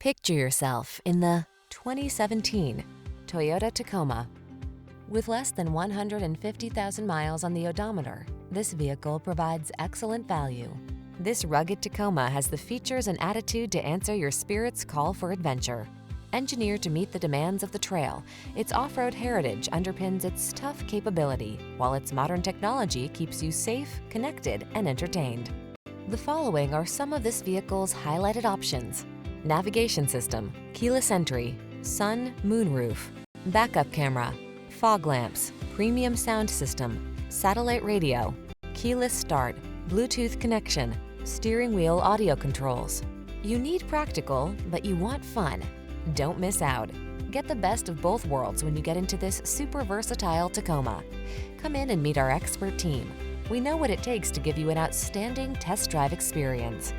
Picture yourself in the 2017 Toyota Tacoma. With less than 150,000 miles on the odometer, this vehicle provides excellent value. This rugged Tacoma has the features and attitude to answer your spirit's call for adventure. Engineered to meet the demands of the trail, its off-road heritage underpins its tough capability, while its modern technology keeps you safe, connected, and entertained. The following are some of this vehicle's highlighted options: navigation system, keyless entry, sun, moonroof, backup camera, fog lamps, premium sound system, satellite radio, keyless start, Bluetooth connection, steering wheel audio controls. You need practical, but you want fun. Don't miss out. Get the best of both worlds when you get into this super versatile Tacoma. Come in and meet our expert team. We know what it takes to give you an outstanding test drive experience.